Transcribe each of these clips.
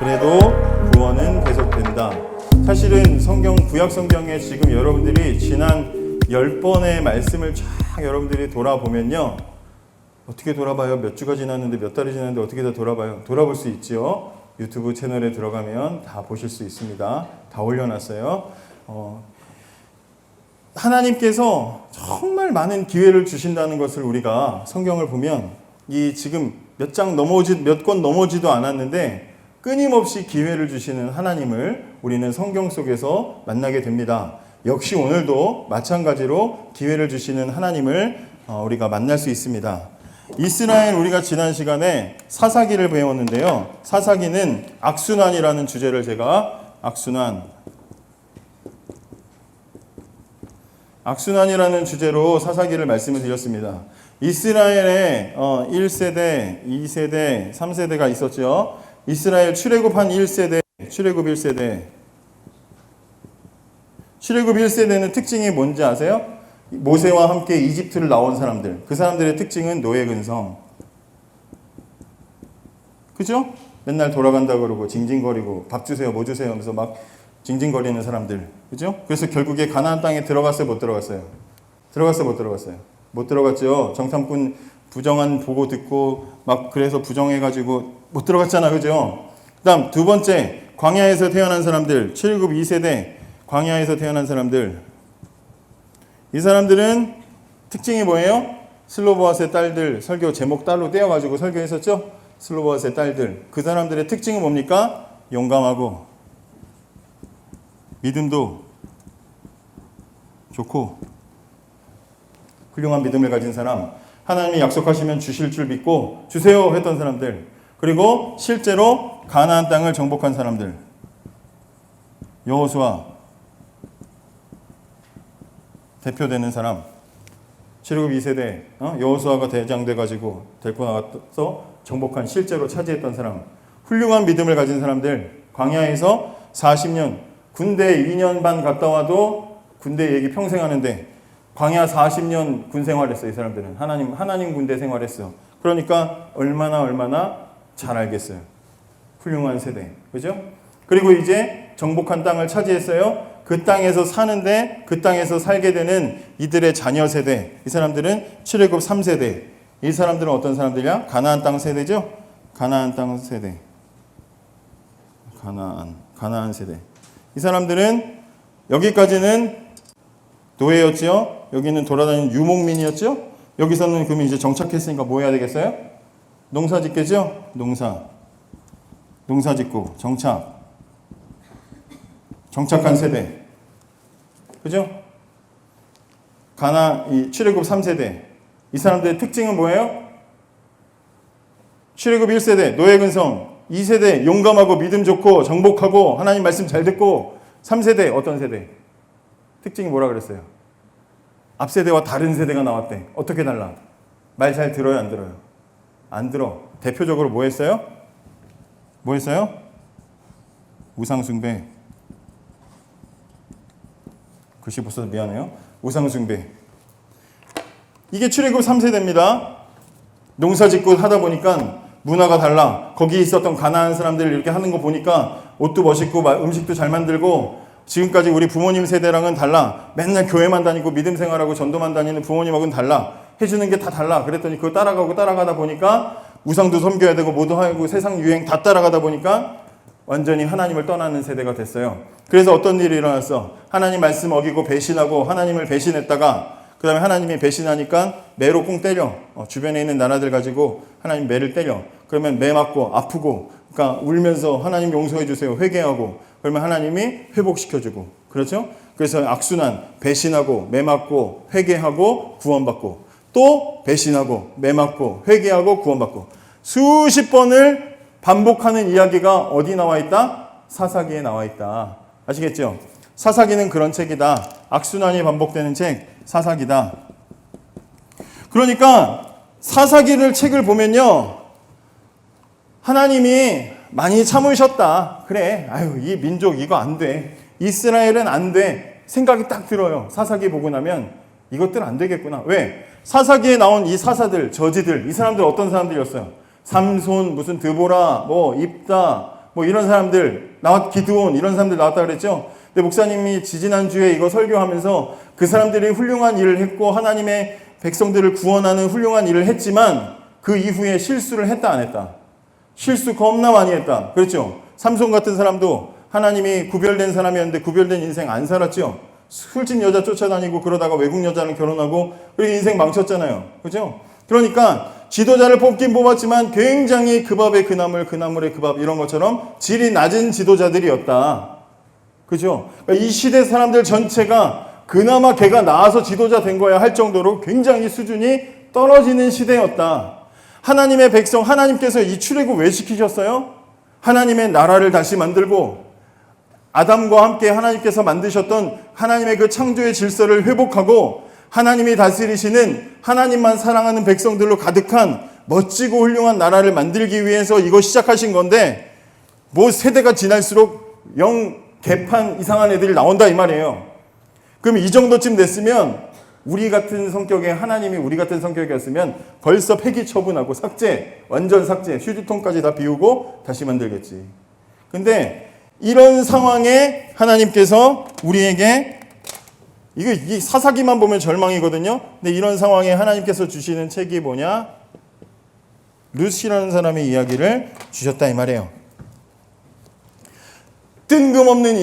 그래도 구원은 계속된다. 사실은 구약 성경에 지금 여러분들이 지난 10번의 말씀을 쫙 여러분들이 돌아보면요. 어떻게 돌아봐요? 몇 주가 지났는데, 몇 달이 지났는데 어떻게 다 돌아봐요? 돌아볼 수 있죠. 유튜브 채널에 들어가면 다 보실 수 있습니다. 다 올려놨어요. 하나님께서 정말 많은 기회를 주신다는 것을 우리가 성경을 보면 이 지금 몇 권 넘어지도 않았는데 끊임없이 기회를 주시는 하나님을 우리는 성경 속에서 만나게 됩니다. 역시 오늘도 마찬가지로 기회를 주시는 하나님을 우리가 만날 수 있습니다. 이스라엘, 우리가 지난 시간에 사사기를 배웠는데요. 사사기는 악순환이라는 주제를 제가 악순환이라는 주제로 사사기를 말씀을 드렸습니다. 이스라엘에 1세대, 2세대, 3세대가 있었죠. 이스라엘 출애굽한 1세대, 출애굽 1세대. 출애굽 1세대는 특징이 뭔지 아세요? 모세와 함께 이집트를 나온 사람들. 그 사람들의 특징은 노예 근성. 그죠? 맨날 돌아간다 그러고 징징거리고 밥 주세요, 뭐 주세요 하면서 막 징징거리는 사람들. 그죠? 그래서 결국에 가나안 땅에 들어갔어요, 못 들어갔어요? 들어갔어요, 못 들어갔어요? 못 들어갔죠. 정탐꾼 부정한 보고 듣고 막 그래서 부정해가지고 못 들어갔잖아. 그죠? 그 다음 두 번째, 광야에서 태어난 사람들, 출애굽 2세대, 광야에서 태어난 사람들. 이 사람들은 특징이 뭐예요? 슬로보아스의 딸들, 설교 제목 딸로 떼어가지고 설교했었죠? 슬로보아스의 딸들. 그 사람들의 특징은 뭡니까? 용감하고 믿음도 좋고 훌륭한 믿음을 가진 사람, 하나님이 약속하시면 주실 줄 믿고 주세요 했던 사람들, 그리고 실제로 가나안 땅을 정복한 사람들. 여호수아 대표되는 사람, 출애굽 2세대 여호수아가 대장 돼가지고 데리고 나가서 정복한, 실제로 차지했던 사람, 훌륭한 믿음을 가진 사람들. 광야에서 40년, 군대 2년 반 갔다 와도 군대 얘기 평생 하는데 광야 40년 군 생활했어. 이 사람들은 하나님 군대 생활했어. 그러니까 얼마나 잘 알겠어요. 훌륭한 세대, 그죠? 그리고 이제 정복한 땅을 차지했어요. 그 땅에서 사는데 그 땅에서 살게 되는 이들의 자녀 세대, 이 사람들은 출애굽 3세대. 이 사람들은 어떤 사람들이야? 가나안 땅 세대죠? 가나안 땅 세대. 가나안 세대. 이 사람들은 여기까지는 노예였죠? 여기는 돌아다니는 유목민이었죠? 여기서는 그러면 이제 정착했으니까 뭐 해야 되겠어요? 농사 짓겠죠? 농사 짓고 정착한 세대. 그죠? 출애굽 3세대. 이 사람들의 특징은 뭐예요? 출애굽 1세대, 노예 근성. 2세대, 용감하고 믿음 좋고 정복하고 하나님 말씀 잘 듣고. 3세대, 어떤 세대? 특징이 뭐라 그랬어요? 앞세대와 다른 세대가 나왔대. 어떻게 달라? 말 잘 들어요, 안 들어요? 안 들어. 대표적으로 뭐 했어요? 우상숭배. 글씨 못 써서 미안해요. 우상숭배. 이게 출애굽 3세대입니다. 농사 짓고 하다 보니까 문화가 달라. 거기 있었던 가나안 사람들 이렇게 하는 거 보니까 옷도 멋있고 음식도 잘 만들고, 지금까지 우리 부모님 세대랑은 달라. 맨날 교회만 다니고 믿음 생활하고 전도만 다니는 부모님하고는 달라. 해주는 게 다 달라. 그랬더니 그거 따라가다 보니까 우상도 섬겨야 되고 뭐도 하고 세상 유행 다 따라가다 보니까 완전히 하나님을 떠나는 세대가 됐어요. 그래서 어떤 일이 일어났어? 하나님 말씀 어기고 배신하고 하나님을 배신했다가 그 다음에 하나님이 배신하니까 매로 꽁 때려. 주변에 있는 나라들 가지고 하나님 매를 때려. 그러면 매 맞고 아프고, 그러니까 울면서 하나님 용서해 주세요 회개하고, 그러면 하나님이 회복시켜주고. 그렇죠? 그래서 악순환, 배신하고 매 맞고 회개하고 구원받고, 또 배신하고 매 맞고 회개하고 구원받고, 수십 번을 반복하는 이야기가 어디 나와 있다? 사사기에 나와 있다. 아시겠죠? 사사기는 그런 책이다. 악순환이 반복되는 책, 사사기다. 그러니까 사사기를 책을 보면요, 하나님이 많이 참으셨다. 그래, 이 민족 이거 안 돼. 이스라엘은 안 돼. 생각이 딱 들어요. 사사기 보고 나면 이것들 안 되겠구나. 왜? 사사기에 나온 이 사사들, 저지들, 이 사람들 어떤 사람들이었어요? 삼손, 무슨 드보라, 입다, 뭐 이런 사람들 기드온 이런 사람들 나왔다 그랬죠. 근데 목사님이 지지난주에 이거 설교하면서 그 사람들이 훌륭한 일을 했고 하나님의 백성들을 구원하는 훌륭한 일을 했지만 그 이후에 실수를 했다 안 했다? 실수 겁나 많이 했다. 그렇죠. 삼손 같은 사람도 하나님이 구별된 사람이었는데 구별된 인생 안 살았죠. 술집 여자 쫓아다니고 그러다가 외국 여자랑 결혼하고 그렇게 인생 망쳤잖아요. 그렇죠. 그러니까 지도자를 뽑긴 뽑았지만 굉장히 그 밥에 그 나물 그 나물에 그 밥 이런 것처럼 질이 낮은 지도자들이었다. 그죠? 그러니까 이 시대 사람들 전체가 그나마 걔가 나와서 지도자 된 거야 할 정도로 굉장히 수준이 떨어지는 시대였다. 하나님의 백성, 하나님께서 이 출애굽 왜 시키셨어요? 하나님의 나라를 다시 만들고 아담과 함께 하나님께서 만드셨던 하나님의 그 창조의 질서를 회복하고 하나님이 다스리시는 하나님만 사랑하는 백성들로 가득한 멋지고 훌륭한 나라를 만들기 위해서 이거 시작하신 건데 뭐 세대가 지날수록 영 개판 이상한 애들이 나온다 이 말이에요. 그럼 이 정도쯤 됐으면 우리 같은 성격의 하나님이 우리 같은 성격이었으면 벌써 폐기 처분하고 삭제, 완전 삭제, 휴지통까지 다 비우고 다시 만들겠지. 근데 이런 상황에 하나님께서 우리에게 이 사사기만 보면 절망이거든요. 근데 이런 상황에 하나님께서 주시는 책이 뭐냐? 룻이라는 사람의 이야기를 주셨다 이 말이에요. 뜬금없는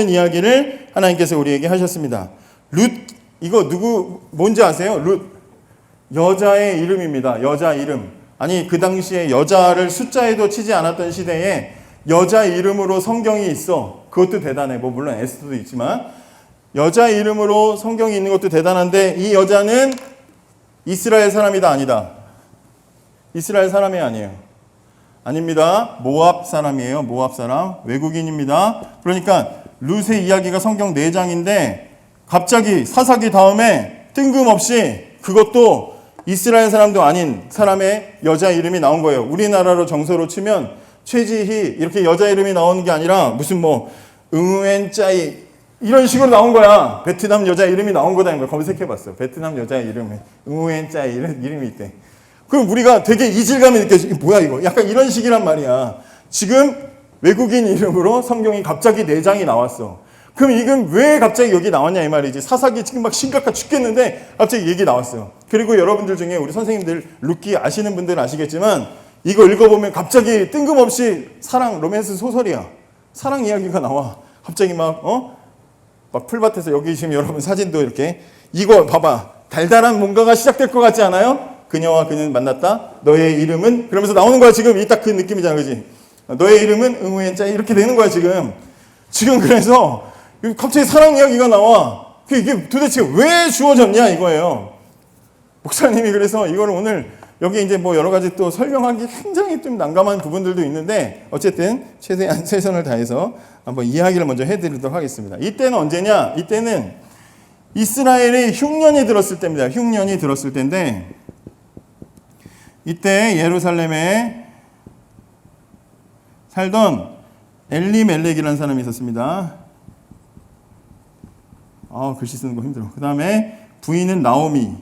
이야기를 하나님께서 우리에게 하셨습니다. 룻, 이거 뭔지 아세요? 룻, 여자의 이름입니다. 여자 이름. 아니, 그 당시에 여자를 숫자에도 치지 않았던 시대에 여자 이름으로 성경이 있어. 그것도 대단해. 뭐, 물론 에스더도 있지만, 여자 이름으로 성경이 있는 것도 대단한데, 이 여자는 이스라엘 사람이다, 아니다. 이스라엘 사람이 아니에요. 아닙니다. 모압 사람이에요. 모압 사람. 외국인입니다. 그러니까 룻의 이야기가 성경 4장인데 갑자기 사사기 다음에 뜬금없이 그것도 이스라엘 사람도 아닌 사람의 여자 이름이 나온 거예요. 우리나라로 정서로 치면 최지희 이렇게 여자 이름이 나오는 게 아니라 무슨 뭐 응웬짜이 이런 식으로 나온 거야. 베트남 여자 이름이 나온 거다. 검색해봤어. 베트남 여자 이름에 응웬짜이 이런 이름이 있대. 그럼 우리가 되게 이질감이 느껴져. 뭐야 이거? 약간 이런 식이란 말이야. 지금 외국인 이름으로 성경이 갑자기 4장이 나왔어. 그럼 이건 왜 갑자기 여기 나왔냐 이 말이지. 사사기 지금 막 심각하 죽겠는데 갑자기 얘기 나왔어요. 그리고 여러분들 중에 우리 선생님들 룻기 아시는 분들은 아시겠지만 이거 읽어보면 갑자기 뜬금없이 사랑 로맨스 소설이야. 사랑 이야기가 나와. 갑자기 막 풀밭에서 여기 지금 여러분 사진도 이렇게 이거 봐봐. 달달한 뭔가가 시작될 것 같지 않아요? 그녀와 그는 만났다. 너의 이름은 그러면서 나오는 거야 지금. 이 딱 그 느낌이잖아, 그지? 너의 이름은 응우엔짜 이렇게 되는 거야 지금. 그래서 갑자기 사랑 이야기가 나와. 이게 도대체 왜 주어졌냐 이거예요. 목사님이 그래서 이거를 오늘 여기 이제 뭐 여러 가지 또 설명하기 굉장히 좀 난감한 부분들도 있는데 어쨌든 최대한 최선을 다해서 한번 이야기를 먼저 해드리도록 하겠습니다. 이때는 언제냐? 이때는 이스라엘의 흉년이 들었을 때입니다. 흉년이 들었을 때인데 이때 예루살렘에 살던 엘리멜렉이라는 사람이 있었습니다. 글씨 쓰는 거 힘들어. 그 다음에 부인은 나오미.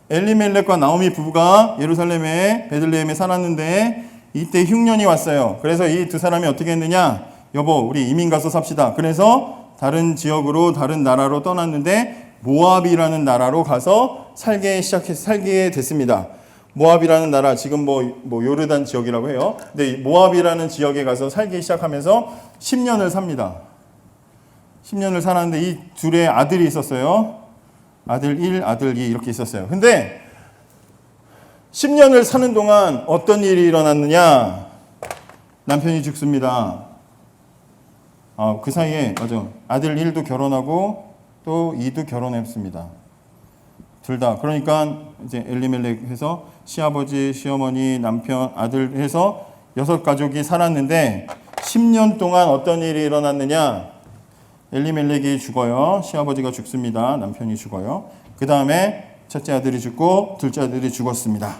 엘리멜렉과 나오미 부부가 예루살렘에 베들레헴에 살았는데 이때 흉년이 왔어요. 그래서 이 두 사람이 어떻게 했느냐? 여보, 우리 이민 가서 삽시다. 그래서 다른 지역으로 다른 나라로 떠났는데 모압이라는 나라로 가서 살게 됐습니다. 모압이라는 나라, 지금 뭐 요르단 지역이라고 해요. 근데 모압이라는 지역에 가서 살기 시작하면서 10년을 삽니다. 10년을 살았는데 이 둘의 아들이 있었어요. 아들 1, 아들 2 이렇게 있었어요. 근데 10년을 사는 동안 어떤 일이 일어났느냐? 남편이 죽습니다. 그 사이에 맞아. 아들 1도 결혼하고 또 2도 결혼했습니다. 둘 다. 그러니까 이제 엘리멜렉 해서 시아버지, 시어머니, 남편, 아들 해서 6가족이 살았는데 10년 동안 어떤 일이 일어났느냐? 엘리멜렉이 죽어요. 시아버지가 죽습니다. 남편이 죽어요. 그 다음에 첫째 아들이 죽고 둘째 아들이 죽었습니다.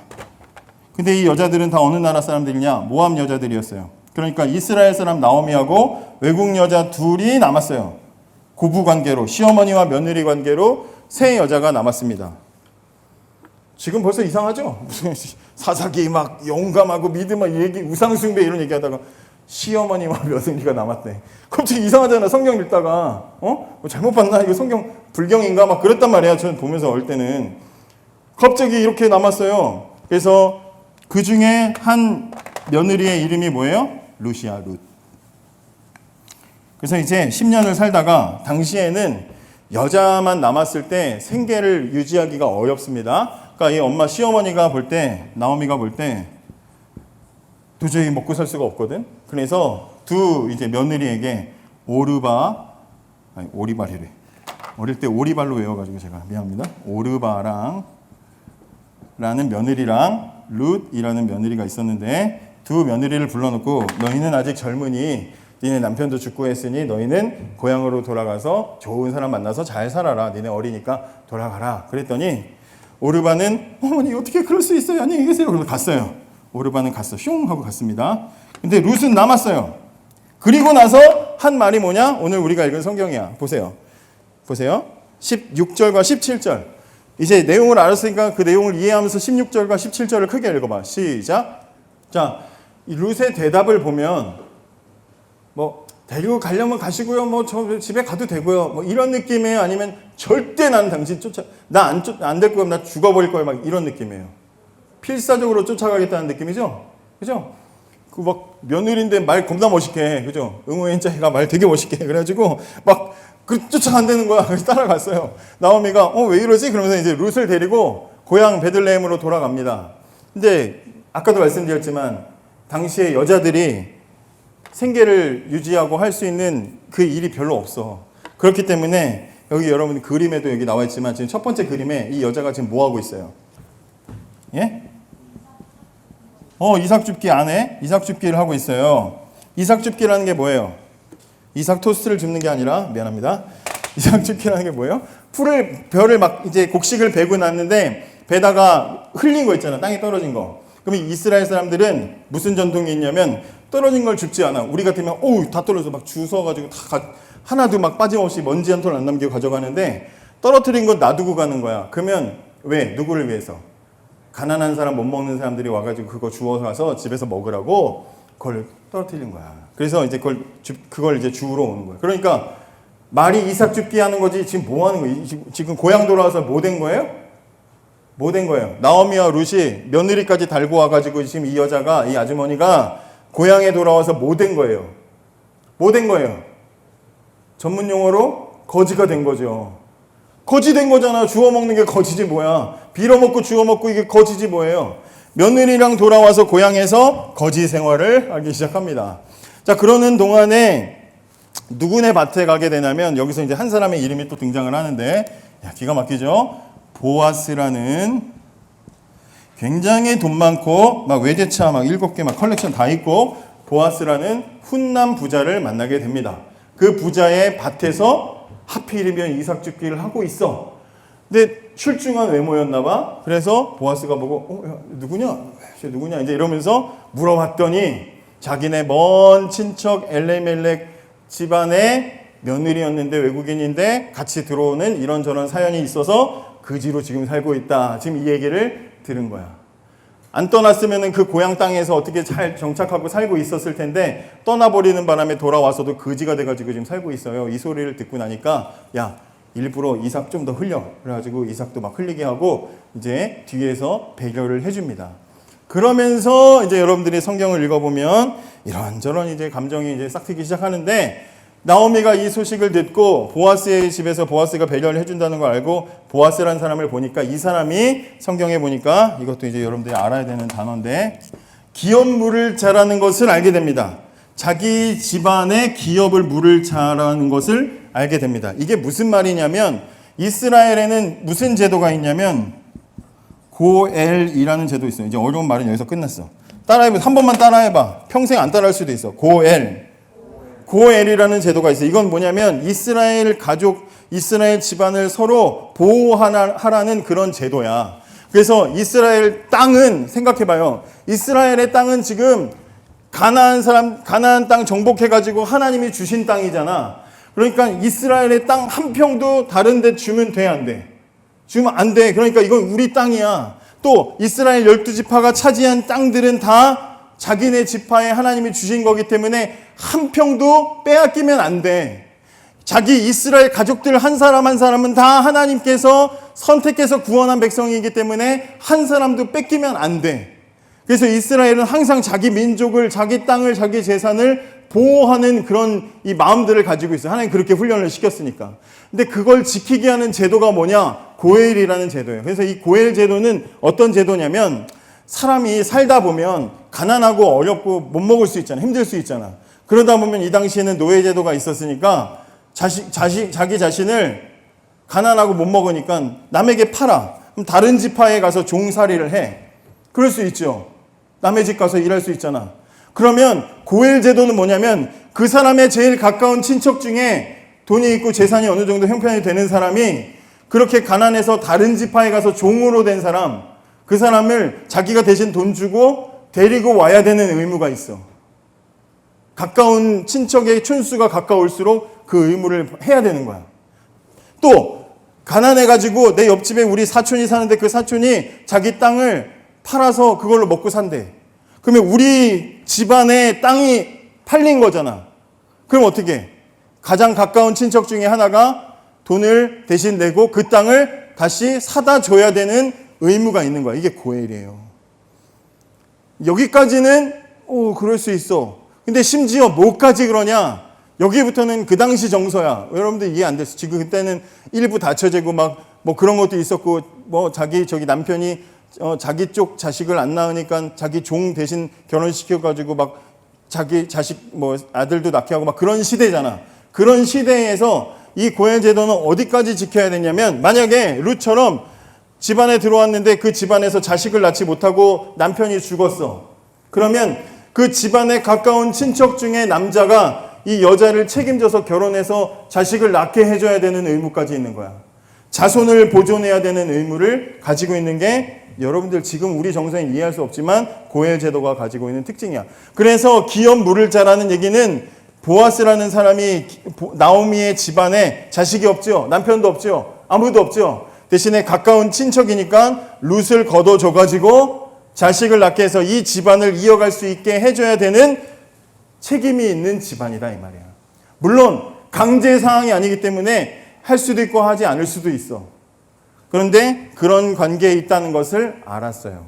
근데 이 여자들은 다 어느 나라 사람들이냐? 모압 여자들이었어요. 그러니까 이스라엘 사람 나오미하고 외국 여자 둘이 남았어요. 고부 관계로, 시어머니와 며느리 관계로 세 여자가 남았습니다. 지금 벌써 이상하죠? 무슨 사사기 막 용감하고 믿음 막 얘기 우상숭배 이런 얘기하다가 시어머니와 며느리가 남았대. 갑자기 이상하잖아. 성경 읽다가 뭐 잘못 봤나? 이거 성경 불경인가? 막 그랬단 말이야. 저는 보면서 어릴 때는 갑자기 이렇게 남았어요. 그래서 그 중에 한 며느리의 이름이 뭐예요? 루시아 룻. 그래서 이제 10년을 살다가 당시에는 여자만 남았을 때 생계를 유지하기가 어렵습니다. 그러니까 이 엄마 시어머니가 볼 때, 나오미가 볼 때 도저히 먹고 살 수가 없거든. 그래서 두 이제 며느리에게 오리발이래. 어릴 때 오리발로 외워가지고 제가 미안합니다. 오르바랑 라는 며느리랑 룻이라는 며느리가 있었는데 두 며느리를 불러놓고 너희는 아직 젊으니 니네 남편도 죽고 했으니 너희는 고향으로 돌아가서 좋은 사람 만나서 잘 살아라. 니네 어리니까 돌아가라. 그랬더니 오르바는 어머니 어떻게 그럴 수 있어요? 안녕히 계세요. 그래서 갔어요. 오르바는 갔어. 슝 하고 갔습니다. 근데 룻은 남았어요. 그리고 나서 한 말이 뭐냐? 오늘 우리가 읽은 성경이야. 보세요. 16절과 17절. 이제 내용을 알았으니까 그 내용을 이해하면서 16절과 17절을 크게 읽어봐. 시작. 자, 이 룻의 대답을 보면 뭐 데리고 가려면 가시고요. 뭐 저 집에 가도 되고요. 뭐 이런 느낌이에요. 아니면 절대 난 당신 나 안 될 거면 나 죽어버릴 거예요. 막 이런 느낌이에요. 필사적으로 쫓아가겠다는 느낌이죠. 그죠? 그 막 며느리인데 말 겁나 멋있게 해. 그죠? 응호연자가 말 되게 멋있게 해. 그래가지고 막 쫓아간다는 거야. 그래서 따라갔어요. 나오미가 왜 이러지? 그러면서 이제 룻을 데리고 고향 베들레헴으로 돌아갑니다. 근데 아까도 말씀드렸지만 당시에 여자들이 생계를 유지하고 할 수 있는 그 일이 별로 없어. 그렇기 때문에 여기 여러분 그림에도 여기 나와 있지만 지금 첫 번째 그림에 이 여자가 지금 뭐 하고 있어요? 예? 이삭 줍기 안에 이삭 줍기를 하고 있어요. 이삭 줍기라는 게 뭐예요? 이삭 토스트를 줍는 게 아니라 미안합니다. 이삭 줍기라는 게 뭐예요? 벼를 막 이제 곡식을 베고 났는데 배다가 흘린 거 있잖아. 땅에 떨어진 거. 그럼 이스라엘 사람들은 무슨 전통이 있냐면 떨어진 걸 줍지 않아. 우리 같으면 다 떨어져서 막 주워가지고 다 하나도 막 빠짐없이 먼지 한 톨 안 남기고 가져가는데 떨어뜨린 건 놔두고 가는 거야. 그러면 왜? 누구를 위해서? 가난한 사람 못 먹는 사람들이 와가지고 그거 주워서 가서 집에서 먹으라고 그걸 떨어뜨린 거야. 그래서 이제 그걸 이제 주우러 오는 거야. 그러니까 말이 이삭 줍기 하는 거지 지금 뭐 하는 거예요? 지금 고향 돌아와서 뭐 된 거예요? 뭐 된 거예요? 나오미와 룻이 며느리까지 달고 와가지고 지금 이 여자가 이 아주머니가 고향에 돌아와서 뭐 된 거예요? 뭐 된 거예요? 전문 용어로 거지가 된 거죠. 거지 된 거잖아. 주워 먹는 게 거지지 뭐야. 빌어먹고 주워 먹고 이게 거지지 뭐예요. 며느리랑 돌아와서 고향에서 거지 생활을 하기 시작합니다. 자, 그러는 동안에 누구네 밭에 가게 되냐면 여기서 이제 한 사람의 이름이 또 등장을 하는데 기가 막히죠. 보아스라는 굉장히 돈 많고 막 외제차 막 7개 막 컬렉션 다 있고 보아스라는 훈남 부자를 만나게 됩니다. 그 부자의 밭에서 하필이면 이삭 줍기를 하고 있어. 근데 출중한 외모였나 봐. 그래서 보아스가 보고 누구냐? 누구냐? 이제 이러면서 물어봤더니 자기네 먼 친척 엘레멜렉 집안의 며느리였는데 외국인인데 같이 들어오는 이런저런 사연이 있어서 그지로 지금 살고 있다. 지금 이 얘기를 들은 거야. 안 떠났으면 그 고향 땅에서 어떻게 잘 정착하고 살고 있었을 텐데 떠나버리는 바람에 돌아와서도 거지가 돼가지고 지금 살고 있어요. 이 소리를 듣고 나니까 야 일부러 이삭 좀 더 흘려. 그래가지고 이삭도 막 흘리게 하고 이제 뒤에서 배려를 해줍니다. 그러면서 이제 여러분들이 성경을 읽어보면 이런저런 이제 감정이 이제 싹 트기 시작하는데 나오미가 이 소식을 듣고 보아스의 집에서 보아스가 배려를 해준다는 걸 알고 보아스라는 사람을 보니까 이 사람이 성경에 보니까 이것도 이제 여러분들이 알아야 되는 단어인데 기업 물을 자라는 것을 알게 됩니다. 자기 집안의 기업을 물을 자라는 것을 알게 됩니다. 이게 무슨 말이냐면 이스라엘에는 무슨 제도가 있냐면 고엘이라는 제도 있어요. 이제 어려운 말은 여기서 끝났어. 따라해봐. 한 번만 따라해봐. 평생 안 따라할 수도 있어. 고엘이라는 제도가 있어요. 이건 뭐냐면 이스라엘 가족, 이스라엘 집안을 서로 보호하라는 그런 제도야. 그래서 이스라엘 땅은 생각해봐요. 이스라엘의 땅은 지금 가나안 땅 정복해가지고 하나님이 주신 땅이잖아. 그러니까 이스라엘의 땅 한 평도 다른 데 주면 돼, 안 돼? 주면 안 돼. 그러니까 이건 우리 땅이야. 또 이스라엘 12지파가 차지한 땅들은 다 자기네 지파에 하나님이 주신 거기 때문에 한 평도 빼앗기면 안 돼. 자기 이스라엘 가족들 한 사람 한 사람은 다 하나님께서 선택해서 구원한 백성이기 때문에 한 사람도 뺏기면 안 돼. 그래서 이스라엘은 항상 자기 민족을, 자기 땅을, 자기 재산을 보호하는 그런 이 마음들을 가지고 있어요. 하나님 그렇게 훈련을 시켰으니까. 근데 그걸 지키게 하는 제도가 뭐냐? 고엘이라는 제도예요. 그래서 이 고엘 제도는 어떤 제도냐면 사람이 살다 보면 가난하고 어렵고 못 먹을 수 있잖아. 힘들 수 있잖아. 그러다 보면 이 당시에는 노예 제도가 있었으니까 자기 자신을 가난하고 못 먹으니까 남에게 팔아. 그럼 다른 지파에 가서 종살이를 해. 그럴 수 있죠. 남의 집 가서 일할 수 있잖아. 그러면 고엘 제도는 뭐냐면 그 사람의 제일 가까운 친척 중에 돈이 있고 재산이 어느 정도 형편이 되는 사람이 그렇게 가난해서 다른 지파에 가서 종으로 된 사람, 그 사람을 자기가 대신 돈 주고 데리고 와야 되는 의무가 있어. 가까운 친척의 촌수가 가까울수록 그 의무를 해야 되는 거야. 또 가난해가지고 내 옆집에 우리 사촌이 사는데 그 사촌이 자기 땅을 팔아서 그걸로 먹고 산대. 그러면 우리 집안의 땅이 팔린 거잖아. 그럼 어떻게 해? 가장 가까운 친척 중에 하나가 돈을 대신 내고 그 땅을 다시 사다 줘야 되는 의무가 있는 거야. 이게 고엘이에요. 여기까지는 그럴 수 있어. 근데 심지어 뭐까지 그러냐? 여기부터는 그 당시 정서야. 여러분들 이해 안 됐어. 지금 그때는 일부 다처제고 막 뭐 그런 것도 있었고 뭐 자기 남편이 자기 쪽 자식을 안 낳으니까 자기 종 대신 결혼시켜가지고 막 자기 자식 뭐 아들도 낳게 하고 막 그런 시대잖아. 그런 시대에서 이 고엘 제도는 어디까지 지켜야 되냐면 만약에 룻처럼 집안에 들어왔는데 그 집안에서 자식을 낳지 못하고 남편이 죽었어. 그러면 그 집안에 가까운 친척 중에 남자가 이 여자를 책임져서 결혼해서 자식을 낳게 해줘야 되는 의무까지 있는 거야. 자손을 보존해야 되는 의무를 가지고 있는 게 여러분들 지금 우리 정서에 이해할 수 없지만 고엘 제도가 가지고 있는 특징이야. 그래서 기업 물을 자라는 얘기는 보아스라는 사람이 나오미의 집안에 자식이 없죠. 남편도 없죠. 아무도 없죠. 대신에 가까운 친척이니까 룻을 걷어줘가지고 자식을 낳게 해서 이 집안을 이어갈 수 있게 해줘야 되는 책임이 있는 집안이다 이 말이야. 물론 강제 사항이 아니기 때문에 할 수도 있고 하지 않을 수도 있어. 그런데 그런 관계에 있다는 것을 알았어요.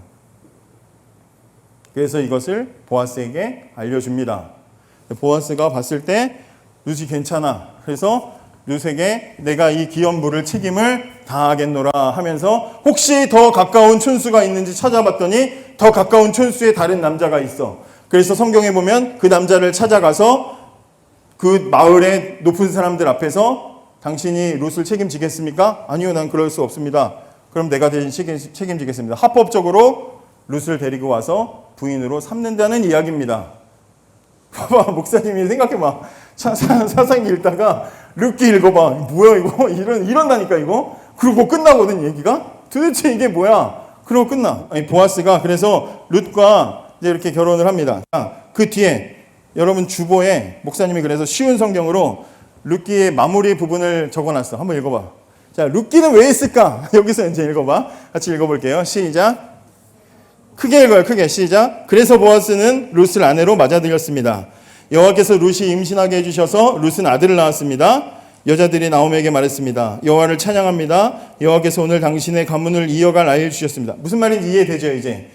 그래서 이것을 보아스에게 알려줍니다. 보아스가 봤을 때 룻이 괜찮아. 그래서 룻에게 내가 이 기업물을 책임을 다하겠노라 하면서 혹시 더 가까운 촌수가 있는지 찾아봤더니 더 가까운 촌수에 다른 남자가 있어. 그래서 성경에 보면 그 남자를 찾아가서 그 마을의 높은 사람들 앞에서 당신이 룻을 책임지겠습니까? 아니요, 난 그럴 수 없습니다. 그럼 내가 대신 책임지겠습니다. 합법적으로 룻을 데리고 와서 부인으로 삼는다는 이야기입니다. 봐봐, 목사님이 생각해봐. 사사기 읽다가 룻기 읽어봐. 뭐야 이거? 이런다니까 이거? 그리고 끝나거든 얘기가? 도대체 이게 뭐야? 그러고 끝나. 보아스가 그래서 룻과 이제 이렇게 결혼을 합니다. 그 뒤에 여러분 주보에 목사님이 그래서 쉬운 성경으로 룻기의 마무리 부분을 적어놨어. 한번 읽어봐. 자, 룻기는 왜 있을까? 여기서 이제 읽어봐. 같이 읽어볼게요. 시작. 크게 읽어요. 크게. 시작. 그래서 보아스는 룻을 아내로 맞아들였습니다. 여호와께서 룻이 임신하게 해주셔서 룻은 아들을 낳았습니다. 여자들이 나오미에게 말했습니다. 여호와를 찬양합니다. 여호와께서 오늘 당신의 가문을 이어갈 아이를 주셨습니다. 무슨 말인지 이해되죠 이제?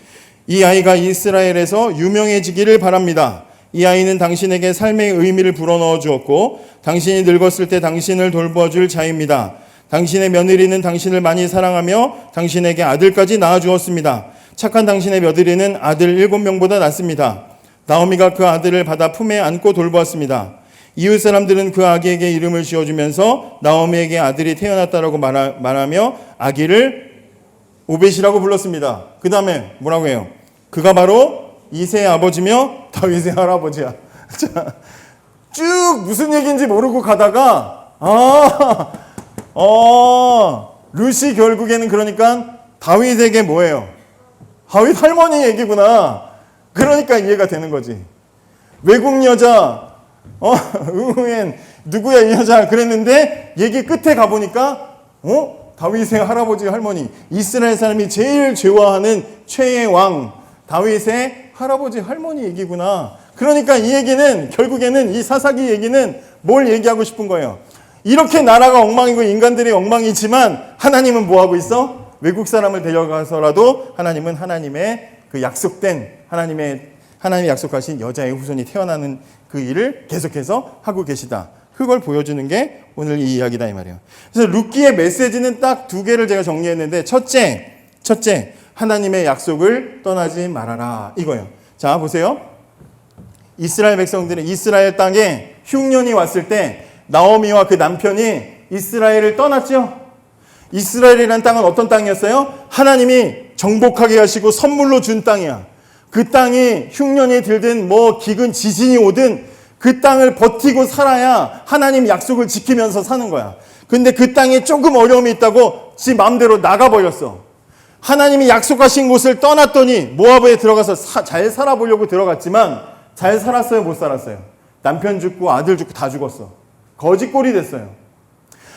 이 아이가 이스라엘에서 유명해지기를 바랍니다. 이 아이는 당신에게 삶의 의미를 불어넣어 주었고 당신이 늙었을 때 당신을 돌보아줄 자입니다. 당신의 며느리는 당신을 많이 사랑하며 당신에게 아들까지 낳아주었습니다. 착한 당신의 며느리는 아들 7명보다 낫습니다. 나오미가 그 아들을 받아 품에 안고 돌보았습니다. 이웃 사람들은 그 아기에게 이름을 지어주면서 나오미에게 아들이 태어났다라고 말하며 아기를 오벳이라고 불렀습니다. 그 다음에 뭐라고 해요? 그가 바로 이새의 아버지며 다윗의 할아버지야. 자, 쭉 무슨 얘기인지 모르고 가다가 룻이 결국에는 그러니까 다윗에게 뭐예요? 다윗 할머니 얘기구나. 그러니까 이해가 되는 거지. 외국 여자 누구야 이 여자 그랬는데 얘기 끝에 가보니까 다윗의 할아버지 할머니, 이스라엘 사람이 제일 좋아하는 최애 왕 다윗의 할아버지 할머니 얘기구나. 그러니까 이 얘기는 결국에는 이 사사기 얘기는 뭘 얘기하고 싶은 거예요. 이렇게 나라가 엉망이고 인간들이 엉망이지만 하나님은 뭐하고 있어? 외국 사람을 데려가서라도 하나님은 하나님의 그 약속된 하나님이 약속하신 여자의 후손이 태어나는 그 일을 계속해서 하고 계시다. 그걸 보여주는 게 오늘 이 이야기다 이 말이에요. 그래서 룻기의 메시지는 딱 두 개를 제가 정리했는데 첫째 하나님의 약속을 떠나지 말아라 이거예요. 자 보세요. 이스라엘 백성들은 이스라엘 땅에 흉년이 왔을 때 나오미와 그 남편이 이스라엘을 떠났죠. 이스라엘이라는 땅은 어떤 땅이었어요? 하나님이 정복하게 하시고 선물로 준 땅이야. 그 땅이 흉년이 들든 뭐 기근 지진이 오든 그 땅을 버티고 살아야 하나님 약속을 지키면서 사는 거야. 근데 그 땅에 조금 어려움이 있다고 지 마음대로 나가버렸어. 하나님이 약속하신 곳을 떠났더니 모압에 들어가서 잘 살아보려고 들어갔지만 잘 살았어요? 못 살았어요? 남편 죽고 아들 죽고 다 죽었어. 거지꼴이 됐어요.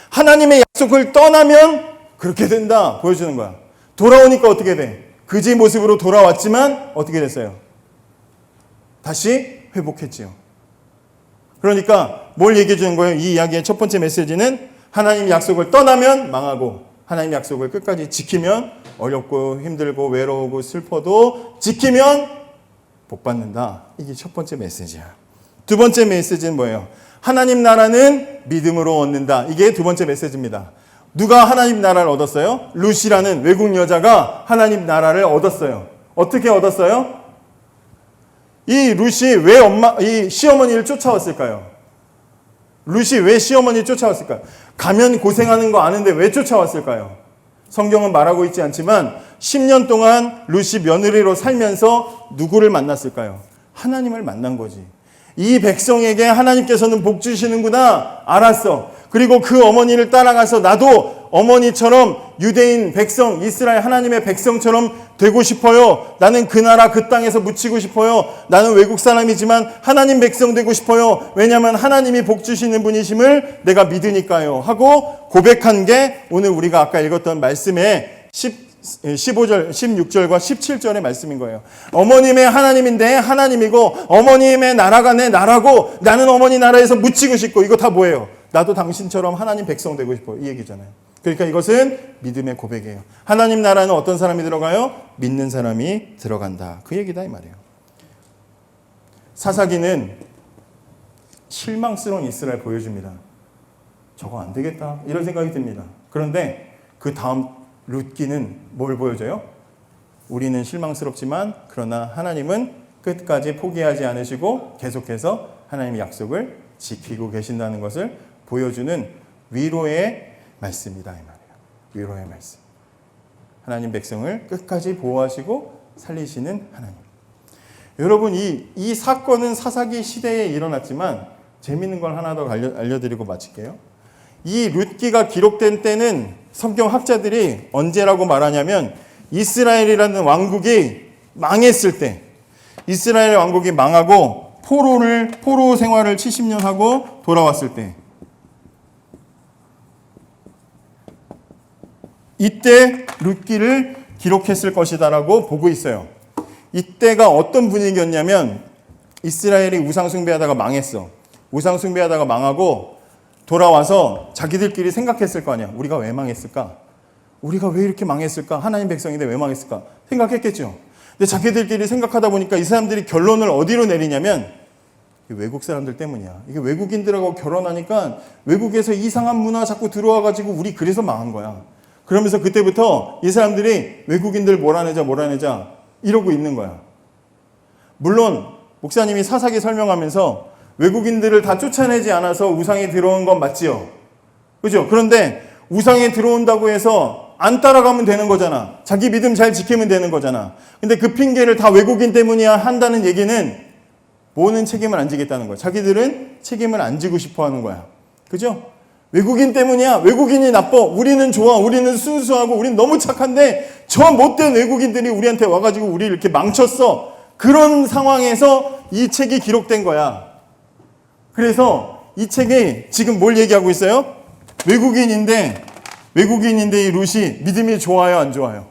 하나님의 약속을 떠나면 그렇게 된다 보여주는 거야. 돌아오니까 어떻게 돼? 그지 모습으로 돌아왔지만 어떻게 됐어요? 다시 회복했지요. 그러니까 뭘 얘기해 주는 거예요? 이 이야기의 첫 번째 메시지는 하나님 약속을 떠나면 망하고 하나님 약속을 끝까지 지키면 어렵고 힘들고 외로우고 슬퍼도 지키면 복 받는다. 이게 첫 번째 메시지야. 두 번째 메시지는 뭐예요? 하나님 나라는 믿음으로 얻는다. 이게 두 번째 메시지입니다. 누가 하나님 나라를 얻었어요? 룻이라는 외국 여자가 하나님 나라를 얻었어요. 어떻게 얻었어요? 이 룻이 왜 이 시어머니를 쫓아왔을까요? 룻이 왜 시어머니를 쫓아왔을까요? 가면 고생하는 거 아는데 왜 쫓아왔을까요? 성경은 말하고 있지 않지만 10년 동안 룻이 며느리로 살면서 누구를 만났을까요? 하나님을 만난 거지. 이 백성에게 하나님께서는 복 주시는구나 알았어. 그리고 그 어머니를 따라가서 나도 어머니처럼 유대인 백성, 이스라엘 하나님의 백성처럼 되고 싶어요. 나는 그 나라 그 땅에서 묻히고 싶어요. 나는 외국 사람이지만 하나님 백성 되고 싶어요. 왜냐하면 하나님이 복 주시는 분이심을 내가 믿으니까요. 하고 고백한 게 오늘 우리가 아까 읽었던 말씀의 15절, 16절과 17절의 말씀인 거예요. 어머님의 하나님인데 하나님이고 어머님의 나라가 내 나라고 나는 어머니 나라에서 묻히고 싶고 이거 다 뭐예요? 나도 당신처럼 하나님 백성 되고 싶어 이 얘기잖아요. 그러니까 이것은 믿음의 고백이에요. 하나님 나라는 어떤 사람이 들어가요? 믿는 사람이 들어간다. 그 얘기다 이 말이에요. 사사기는 실망스러운 이스라엘 보여줍니다. 저거 안 되겠다 이런 생각이 듭니다. 그런데 그 다음 룻기는 뭘 보여줘요? 우리는 실망스럽지만 그러나 하나님은 끝까지 포기하지 않으시고 계속해서 하나님의 약속을 지키고 계신다는 것을 보여주는 위로의 말씀이다 이 말이에요. 위로의 말씀. 하나님 백성을 끝까지 보호하시고 살리시는 하나님. 여러분 이 사건은 사사기 시대에 일어났지만 재밌는 걸 하나 더 알려드리고 마칠게요. 이 룻기가 기록된 때는 성경 학자들이 언제라고 말하냐면 이스라엘이라는 왕국이 망했을 때, 이스라엘 왕국이 망하고 포로 생활을 70년 하고 돌아왔을 때, 이때 룻기를 기록했을 것이다라고 보고 있어요. 이때가 어떤 분위기였냐면 이스라엘이 우상 숭배하다가 망했어. 우상 숭배하다가 망하고 돌아와서 자기들끼리 생각했을 거 아니야. 우리가 왜 망했을까? 우리가 왜 이렇게 망했을까? 하나님 백성인데 왜 망했을까? 생각했겠죠. 근데 자기들끼리 생각하다 보니까 이 사람들이 결론을 어디로 내리냐면 외국 사람들 때문이야. 이게 외국인들하고 결혼하니까 외국에서 이상한 문화 자꾸 들어와가지고 우리 그래서 망한 거야. 그러면서 그때부터 이 사람들이 외국인들 몰아내자 이러고 있는 거야. 물론 목사님이 사사기 설명하면서 외국인들을 다 쫓아내지 않아서 우상이 들어온 건 맞지요. 그죠? 그런데 우상이 들어온다고 해서 안 따라가면 되는 거잖아. 자기 믿음 잘 지키면 되는 거잖아. 근데 그 핑계를 다 외국인 때문이야 한다는 얘기는 뭐는 책임을 안 지겠다는 거야. 자기들은 책임을 안 지고 싶어 하는 거야. 그죠? 외국인 때문이야. 외국인이 나빠. 우리는 좋아. 우리는 순수하고 우리는 너무 착한데 저 못된 외국인들이 우리한테 와가지고 우리 이렇게 망쳤어. 그런 상황에서 이 책이 기록된 거야. 그래서 이 책이 지금 뭘 얘기하고 있어요? 외국인인데 외국인인데 이 룻이 믿음이 좋아요, 안 좋아요?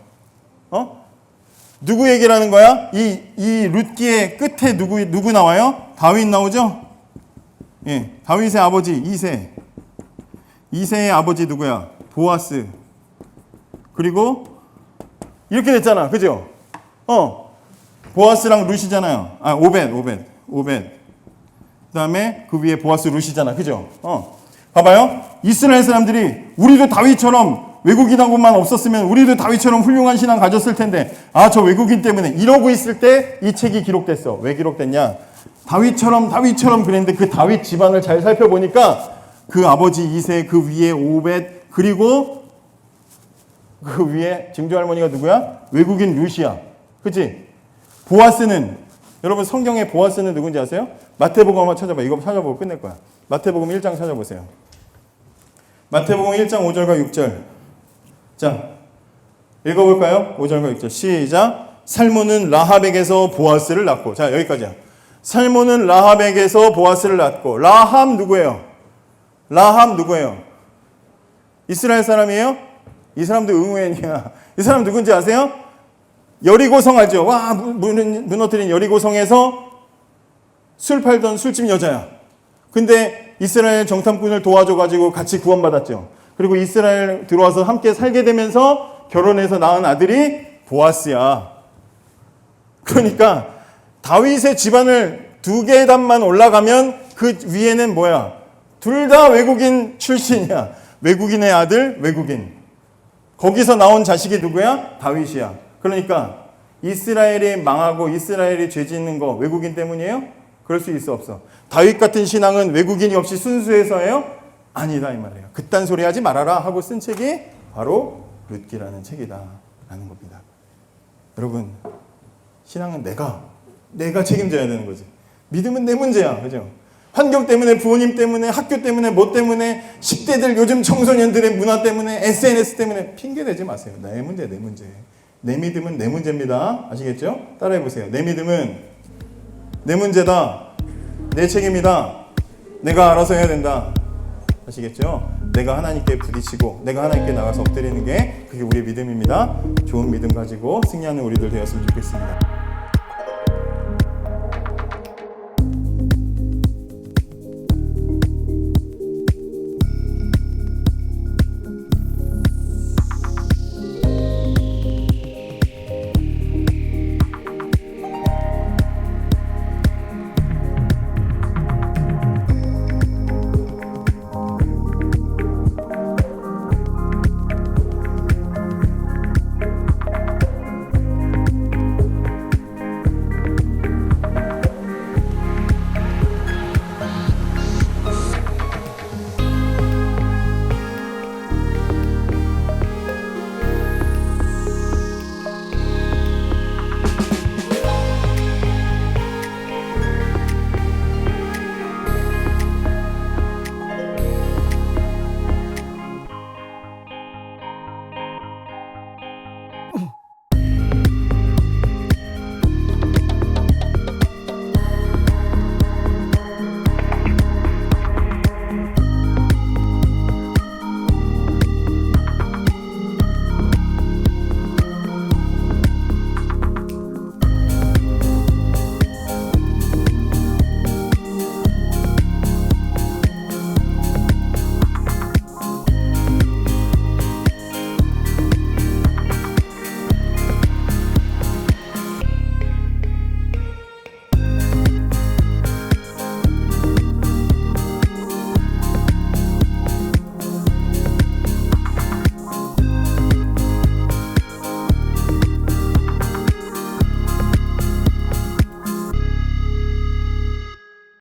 누구 얘기를 하는 거야? 이 룻기의 끝에 누구 나와요? 다윗 나오죠? 예, 다윗의 아버지 이세. 이세의 아버지 누구야? 보아스. 그리고 이렇게 됐잖아, 그죠? 보아스랑 룻이잖아요. 오벳. 그다음에 그 위에 보아스 룻이잖아, 그죠? 봐봐요. 이스라엘 사람들이 우리도 다윗처럼 외국인하고만 없었으면 우리도 다윗처럼 훌륭한 신앙 가졌을 텐데 저 외국인 때문에 이러고 있을 때 이 책이 기록됐어. 왜 기록됐냐? 다윗처럼 그랬는데 그 다윗 집안을 잘 살펴보니까 그 아버지 이세, 그 위에 오벳, 그리고 그 위에 증조 할머니가 누구야? 외국인 룻이야. 그치? 보아스는, 여러분 성경에 보아스는 누군지 아세요? 마태복음 한번 찾아봐. 이거 찾아보고 끝낼 거야. 마태복음 1장 찾아보세요. 마태복음 1장 5절과 6절. 자, 읽어볼까요? 5절과 6절. 시작. 살몬은 라합에게서 보아스를 낳고. 자, 여기까지야. 살몬은 라합에게서 보아스를 낳고. 라합 누구예요? 이스라엘 사람이에요? 이 사람도 응우엔이야. 이 사람 누군지 아세요? 여리고성 알죠? 무너뜨린 여리고성에서 술 팔던 술집 여자야. 근데 이스라엘 정탐꾼을 도와줘가지고 같이 구원받았죠. 그리고 이스라엘 들어와서 함께 살게 되면서 결혼해서 낳은 아들이 보아스야. 그러니까 다윗의 집안을 2계단만 올라가면 그 위에는 뭐야? 둘 다 외국인 출신이야. 외국인의 아들, 외국인. 거기서 나온 자식이 누구야? 다윗이야. 그러니까 이스라엘이 망하고 이스라엘이 죄 짓는 거 외국인 때문이에요? 그럴 수 있어, 없어? 다윗 같은 신앙은 외국인이 없이 순수해서예요? 아니다 이 말이에요. 그딴 소리 하지 말아라 하고 쓴 책이 바로 룻기라는 책이다 라는 겁니다. 여러분, 신앙은 내가 책임져야 되는 거지. 믿음은 내 문제야, 그죠? 환경 때문에, 부모님 때문에, 학교 때문에, 뭐 때문에, 10대들 요즘 청소년들의 문화 때문에, SNS 때문에 핑계 대지 마세요. 내 문제. 내 믿음은 내 문제입니다. 아시겠죠? 따라해보세요. 내 믿음은 내 문제다. 내 책임이다. 내가 알아서 해야 된다. 아시겠죠? 내가 하나님께 부딪히고 내가 하나님께 나가서 엎드리는 게 그게 우리의 믿음입니다. 좋은 믿음 가지고 승리하는 우리들 되었으면 좋겠습니다.